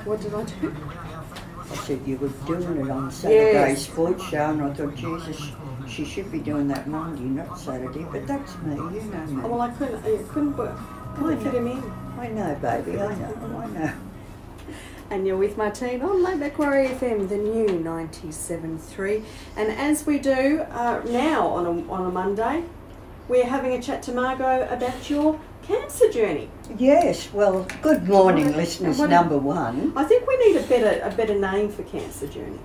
What did I do? I said you were doing it on Saturday's Yes. sports show, and I thought, Jesus, she should be doing that Monday, not Saturday. But that's me, you know me. Oh, well, I couldn't work. Couldn't fit him in. I know, baby, I know. And you're with Martine on Laidback Warrior FM, the new 97.3. And as we do now on a Monday, we're having a chat to Margo about your cancer journey. Yes, well, good morning, listeners, number one. I think we need a better name for cancer journey.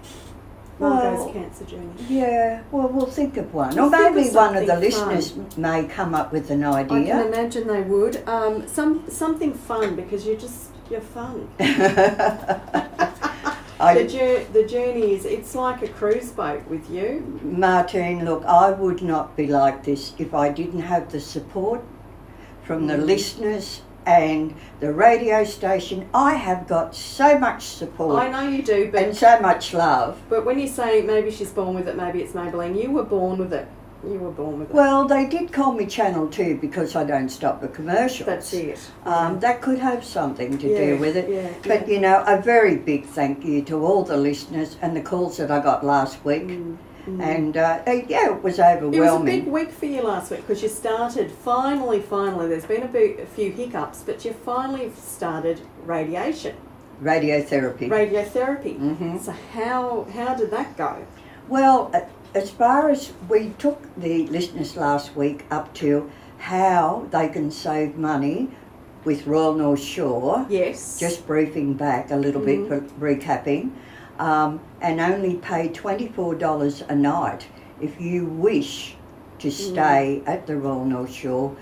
Margo's cancer journey. Yeah, well, we'll think of one. Just or think maybe of one of the something listeners may come up with an I idea. can imagine they would. Something fun, because you're fun. The journey it's like a cruise boat with you. Martine, look, I would not be like this if I didn't have the support from the listeners and the radio station. I have got so much support. I know you do, but and so much love. But when you say maybe she's born with it, maybe it's Maybelline, you were born with it. Well, they did call me Channel 2 because I don't stop the commercials. That's it. That could have something to do with it. Yeah, but, you know, a very big thank you to all the listeners and the calls that I got last week. And, it was overwhelming. It was a big week for you last week because you started, finally, there's been a few hiccups, but you finally started radiotherapy. Mm-hmm. So how did that go? Well, as far as we took the listeners last week up to how they can save money with Royal North Shore. Yes. Just briefing back a little bit, for recapping, and only pay $24 a night if you wish to stay at the Royal North Shore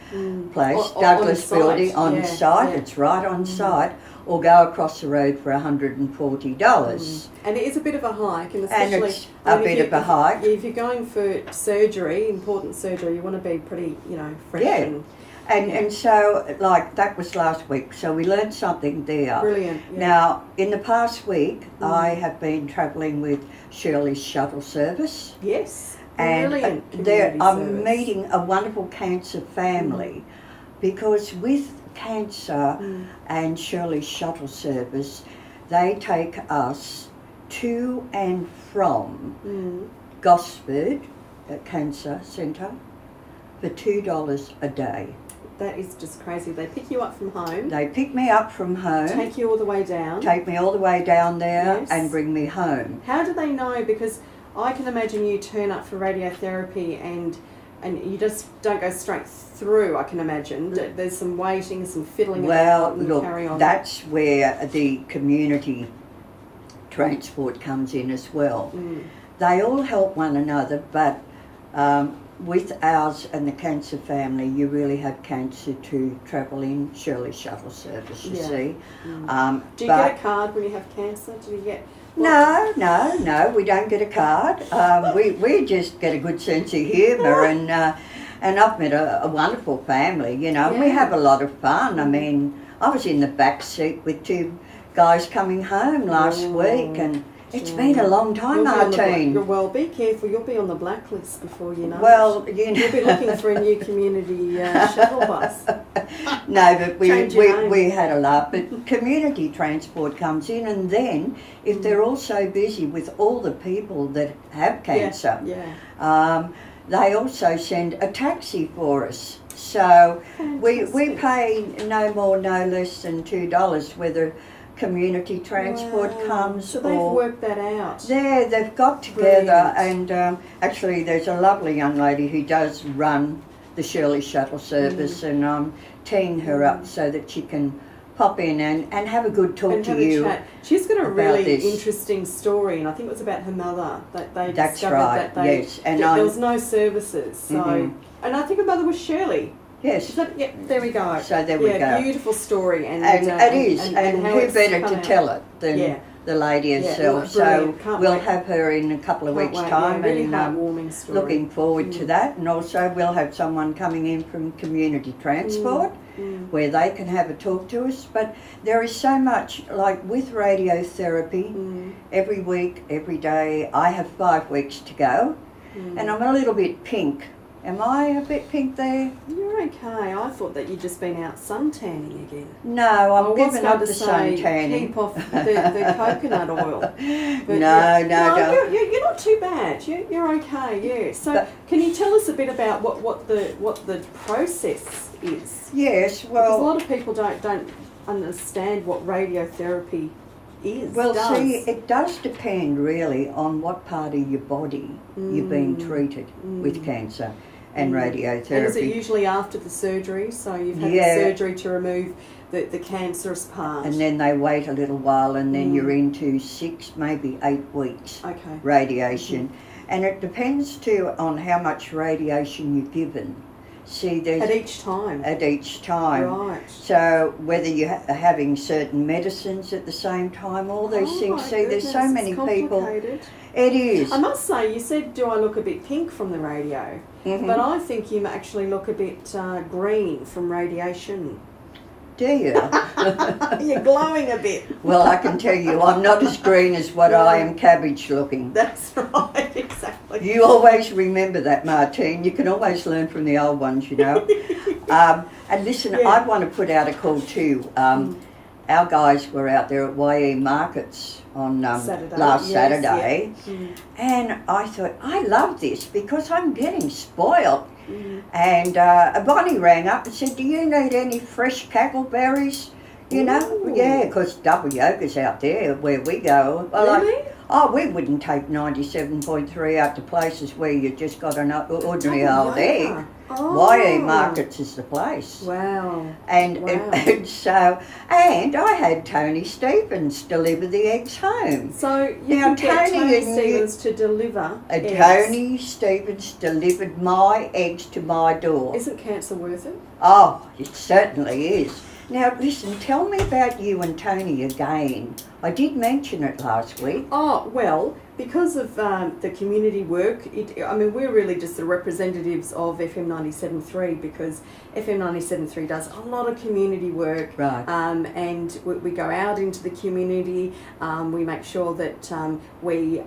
place, Douglas Building, on site. Yeah. It's right on site. Or go across the road for $140. And it is a bit of a hike, and especially... And it's a bit of a hike. If you're going for surgery, important surgery, you want to be pretty, fresh. Yeah. And so, like, that was last week, so we learned something there. Brilliant. Yeah. Now, in the past week, I have been travelling with Shirley's shuttle service. Yes. And Brilliant. I'm meeting a wonderful cancer family because with cancer and Shirley's shuttle service, they take us to and from Gosford Cancer Centre for $2 a day. That is just crazy. They pick you up from home. They pick me up from home. Take you all the way down. Take me all the way down there and bring me home. How do they know? Because I can imagine you turn up for radiotherapy and you just don't go straight through, I can imagine. There's some waiting, some fiddling about and carry on. That's where the community transport comes in as well. They all help one another, but with ours and the cancer family, you really have cancer to travel in Shirley's shuttle service, you see. Do you get a card when you have cancer? Do you get... No, we don't get a card. We just get a good sense of humour and I've met a wonderful family, and we have a lot of fun. I mean, I was in the back seat with two guys coming home last week, and it's been a long time, Martine. Well, be careful. You'll be on the blacklist before you know it. You'll be looking for a new community shuttle bus. No, but we had a laugh. But community transport comes in, and then if they're all so busy with all the people that have cancer, they also send a taxi for us. So we pay no more, no less than $2 whether community transport comes. So they've worked that out. They've got together. Brilliant. And actually there's a lovely young lady who does run the Shirley shuttle service, and I'm teeing her up so that she can pop in and have a good talk to you. Chat. She's got a really interesting story, and I think it was about her mother that they discovered that there was no services. So, and I think her mother was Shirley. Yes. There we go. So there we go. Beautiful story, and it is, and who better to tell it than the lady herself? So we'll have her in a couple of weeks' time, really heartwarming story. Looking forward to that. And also we'll have someone coming in from community transport where they can have a talk to us. But there is so much, like with radiotherapy, every week, every day. I have 5 weeks to go, and I'm a little bit pink Am I a bit pink there? You're okay. I thought that you'd just been out suntanning again. No, I'm giving up the suntanning. Keep off the coconut oil. But no. You're not too bad. You're okay. Yeah. So can you tell us a bit about what the process is? Yes. Well, because a lot of people don't understand what radiotherapy is. Well, see, it does depend really on what part of your body you're being treated with cancer and radiotherapy. And is it usually after the surgery? So you've had the surgery to remove the cancerous part. And then they wait a little while and then you're into 6, maybe 8 weeks radiation. And it depends too on how much radiation you're given. See, there's at each time. Right. So whether you're having certain medicines at the same time, all those things. See, there's so many people. It is. I must say, you said, do I look a bit pink from the radio? But I think you actually look a bit green from radiation. Do you? You're glowing a bit. Well, I can tell you, I'm not as green as what I am cabbage looking. That's right, exactly. You always remember that, Martine. You can always learn from the old ones, you know. And listen, I want to put out a call too. Our guys were out there at YE Markets on last Saturday. And I thought, I love this because I'm getting spoiled. And Bonnie rang up and said, do you need any fresh cackleberries? You know? Yeah, because double yoga's out there where we go. Well, really? We wouldn't take 97.3 out to places where you just got an ordinary old egg. YE Markets is the place. Wow. And I had Tony Stevens deliver the eggs home. So you can get Tony Stevens to deliver eggs. Tony Stevens delivered my eggs to my door. Isn't cancer worth it? Oh, it certainly is. Now, listen, tell me about you and Tony again. I did mention it last week. Oh, well, because of the community work, we're really just the representatives of FM97.3 because FM97.3 does a lot of community work. Right. And we go out into the community, we make sure that we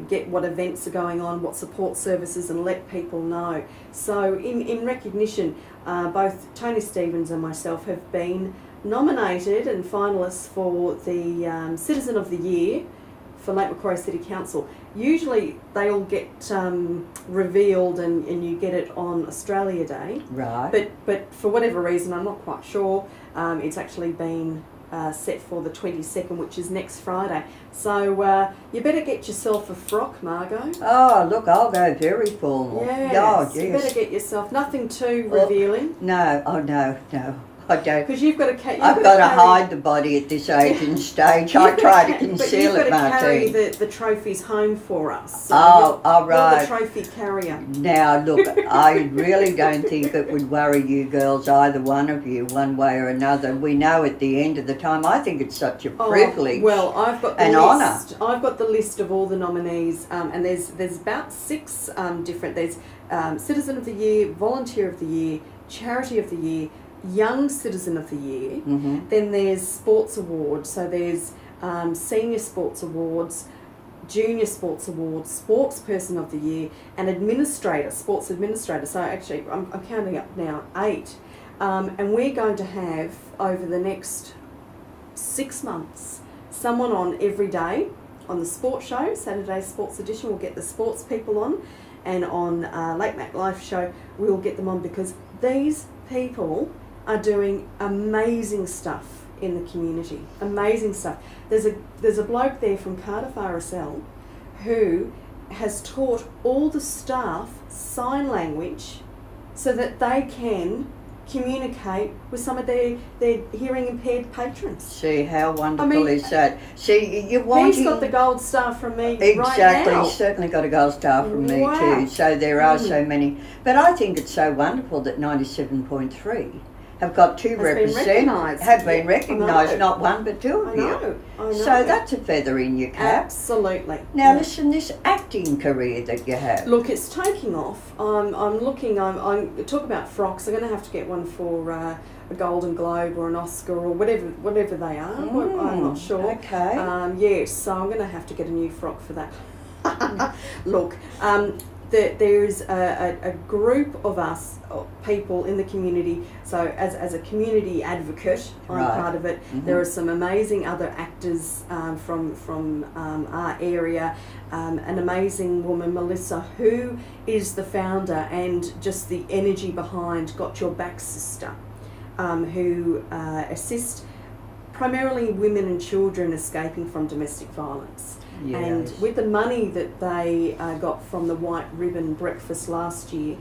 get what events are going on, what support services, and let people know. So in recognition, both Tony Stevens and myself have been nominated and finalists for the Citizen of the Year for Lake Macquarie City Council. Usually they all get revealed and you get it on Australia Day. Right. But for whatever reason, I'm not quite sure, it's actually been set for the 22nd, which is next Friday. So you better get yourself a frock, Margo. Oh, look, I'll go very formal. Yes, oh, yes. You better get yourself, nothing too revealing. No, I don't. Because you've got to I've got to hide the body at this age and stage. I try to conceal it, Martine. But you've got to carry the trophies home for us. So right. You're the trophy carrier. Now, look, I really don't think it would worry you girls, either one of you, one way or another. We know at the end of the time, I think it's such a privilege. Well, I've got the list. I've got the list of all the nominees, and there's about 6 different. There's Citizen of the Year, Volunteer of the Year, Charity of the Year, Young Citizen of the Year. Then there's Sports Awards. So there's Senior Sports Awards, Junior Sports Awards, Sports Person of the Year, and Administrator, Sports Administrator. So actually, I'm counting up now 8. And we're going to have, over the next 6 months, someone on every day on the sports show. Saturday Sports Edition, we'll get the sports people on. And on Late Mac Life Show, we'll get them on because these people are doing amazing stuff in the community. Amazing stuff. There's a bloke there from Cardiff RSL who has taught all the staff sign language so that they can communicate with some of their hearing impaired patrons. See, how wonderful is that? See, you want. He's got the gold star from me exactly, right now. He's certainly got a gold star from me too. So there are so many. But I think it's so wonderful that 97.3 have got 2 representatives, have been recognised, not 1 but 2 of you. I know. So that's a feather in your cap. Absolutely. Now listen, this acting career that you have. Look, it's taking off. I'm talk about frocks. I'm going to have to get one for a Golden Globe or an Oscar or whatever they are. I'm not sure. Okay. Yes, so I'm going to have to get a new frock for that. Look, there's a group of us, people in the community. So as a community advocate, I'm part of it. Mm-hmm. There are some amazing other actors from our area. An amazing woman, Melissa, who is the founder and just the energy behind Got Your Back Sister, who assist primarily women and children escaping from domestic violence. Yes. And with the money that they got from the White Ribbon Breakfast last year,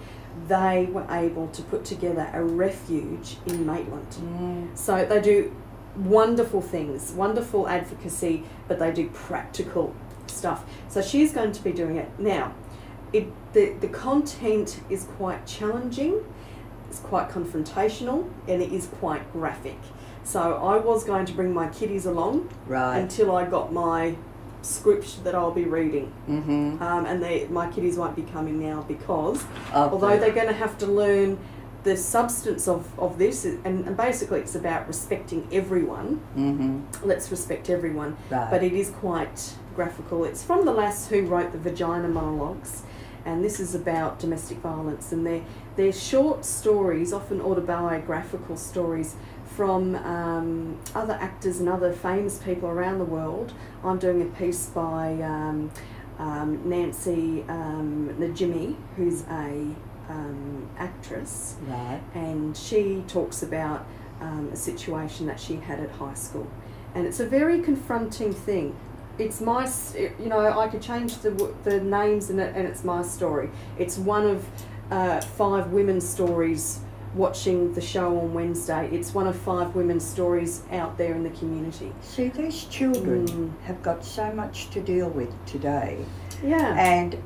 they were able to put together a refuge in Maitland. So they do wonderful things, wonderful advocacy, but they do practical stuff. So she's going to be doing it. Now, the content is quite challenging, it's quite confrontational, and it is quite graphic. So I was going to bring my kiddies along until I got my script that I'll be reading. Mm-hmm. And my kiddies won't be coming now because although they're going to have to learn the substance of this, and basically it's about respecting everyone. Mm-hmm. Let's respect everyone. But it is quite graphical. It's from the lass who wrote the Vagina Monologues, and this is about domestic violence, and they're short stories, often autobiographical stories from other actors and other famous people around the world. I'm doing a piece by Nancy Najimy, who's a actress, and she talks about a situation that she had at high school, and it's a very confronting thing. It's my, I could change the names in it, and it's my story. It's one of 5 women's stories watching the show on Wednesday. It's one of 5 women's stories out there in the community. See, these children have got so much to deal with today. Yeah. And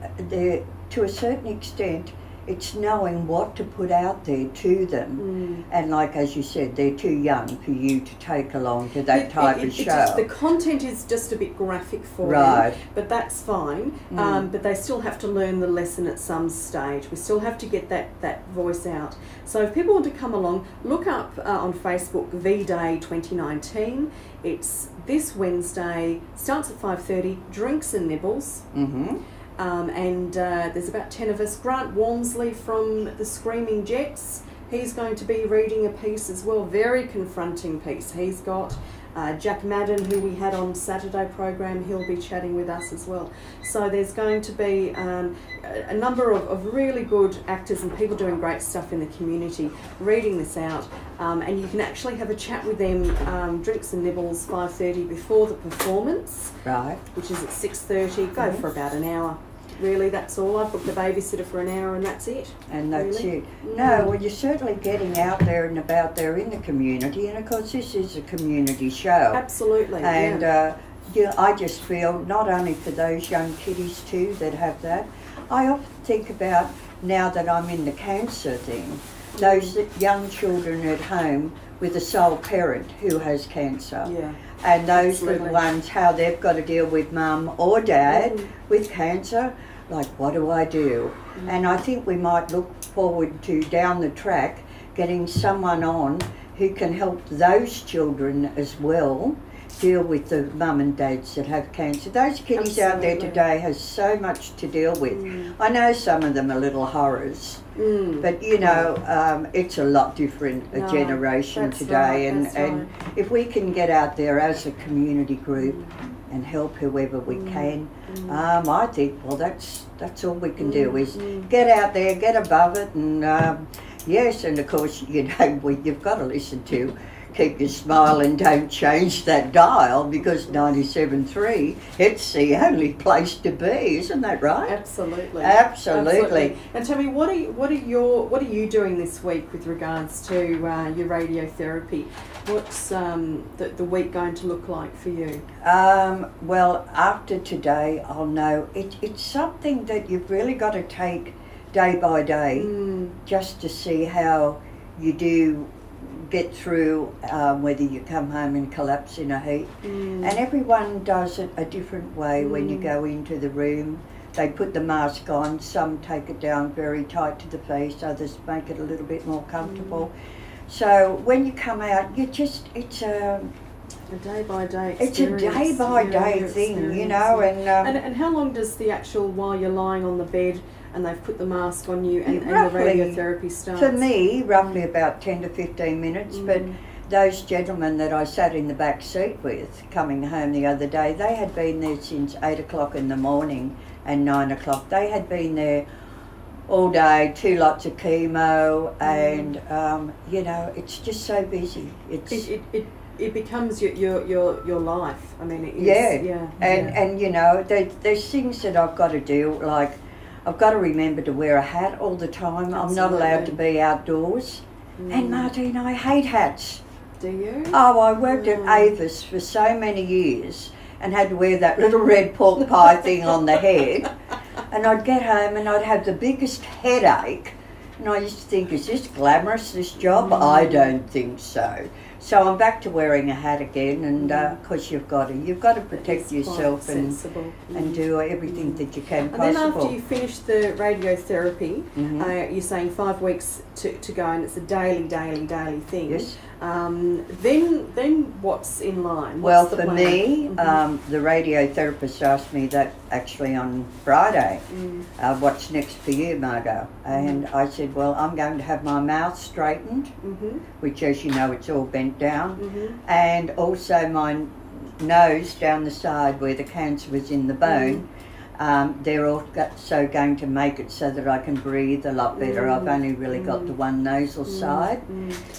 to a certain extent, it's knowing what to put out there to them. And like, as you said, they're too young for you to take along to that type of show. The content is just a bit graphic for them, but that's fine. But they still have to learn the lesson at some stage. We still have to get that voice out. So if people want to come along, look up on Facebook V-Day 2019. It's this Wednesday, starts at 5:30, drinks and nibbles. Mm-hmm. And there's about 10 of us. Grant Walmsley from the Screaming Jets, he's going to be reading a piece as well, very confronting piece. He's got Jack Madden, who we had on Saturday program, he'll be chatting with us as well. So there's going to be a number of really good actors and people doing great stuff in the community reading this out, and you can actually have a chat with them, drinks and nibbles, 5:30 before the performance, which is at 6:30. Go for about an hour. Really, that's all. I've booked a babysitter for an hour and that's it. And that's it. No, well, you're certainly getting out there and about there in the community, and of course this is a community show. Absolutely. And I just feel, not only for those young kiddies too that have that, I often think about, now that I'm in the cancer thing, those young children at home with a sole parent who has cancer. Yeah. And those little ones, how they've got to deal with mum or dad with cancer. Like, what do I do? And I think we might look forward to, down the track, getting someone on who can help those children as well deal with the mum and dads that have cancer. Those kiddies out there today have so much to deal with. I know some of them are little horrors, but it's a lot different generation today. And if we can get out there as a community group and help whoever we can, I think, well, that's all we can do is get out there, get above it, and yes, and of course, you've got to listen to Keep Your Smile and Don't Change That Dial, because 97.3, it's the only place to be, isn't that right? Absolutely. And tell me, what are you doing this week with regards to your radiotherapy? What's the week going to look like for you? Well, after today, I'll know. It's something that you've really got to take day by day, just to see how you do get through, whether you come home and collapse in a heap. And everyone does it a different way. When you go into the room, they put the mask on. Some take it down very tight to the face, others make it a little bit more comfortable. So when you come out, it's a day-by-day experience. It's a day-by-day thing, and and how long does the actual, while you're lying on the bed, and they've put the mask on you, and the radiotherapy starts? For me, roughly about 10 to 15 minutes, but those gentlemen that I sat in the back seat with coming home the other day, they had been there since 8 o'clock in the morning and 9 o'clock. They had been there all day, 2 lots of chemo, and you know, it's just so busy. It becomes your life. I mean, it is. And you know, there's things that I've got to do, like I've got to remember to wear a hat all the time. Absolutely. I'm not allowed to be outdoors. And Martine, I hate hats. Do you? Oh, I worked at Avis for so many years and had to wear that little red pork pie thing on the head. And I'd get home and I'd have the biggest headache. And I used to think, is this glamorous, this job? I don't think so. So I'm back to wearing a hat again, and of course you've got to protect yourself and do everything that you can possible. And then after you finish the radiotherapy, you're saying 5 weeks to go, and it's a daily thing. Yes. Then what's in line? Well, for me, the radiotherapist asked me that actually on Friday, what's next for you, Margo? And I said, well, I'm going to have my mouth straightened, which, as you know, it's all bent down, and also my nose down the side where the cancer was in the bone. They're also going to make it so that I can breathe a lot better. I've only really got the one nasal side.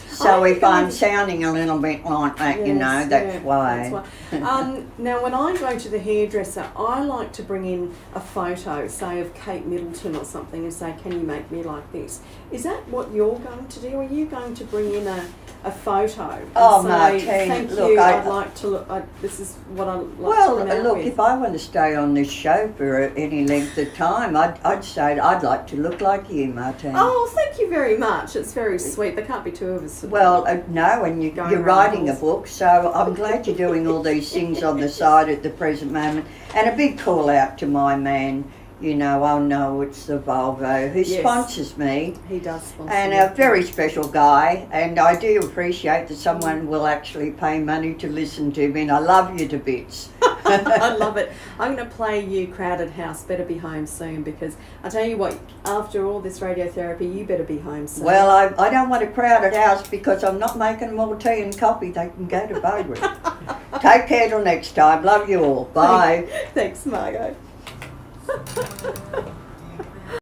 So if I'm sounding a little bit like that, you know, that's why. Now, when I go to the hairdresser, I like to bring in a photo, say of Kate Middleton or something, and say, can you make me like this? Is that what you're going to do? Are you going to bring in a photo and say, Martine, thank look, you, I'd like to look, this is what I'd like to come out look, with. if I want to stay on this show for any length of time, I'd say I'd like to look like you, Martine. Oh, thank you very much. It's very sweet. There can't be two of us. Well, no, and you're writing a book, so I'm glad you're doing all these things on the side at the present moment. And a big call out to my man, you know, I know it's the Volvo, who sponsors me. He does sponsor and me. a very special guy, and I do appreciate that someone will actually pay money to listen to me, and I love you to bits. I love it. I'm going to play you Crowded House, Better Be Home Soon, because I tell you what, after all this radiotherapy, you better be home soon. Well, I don't want a crowded house because I'm not making them all tea and coffee. They can go to Bogrie. Take care till next time. Love you all. Bye. Thanks, Margo.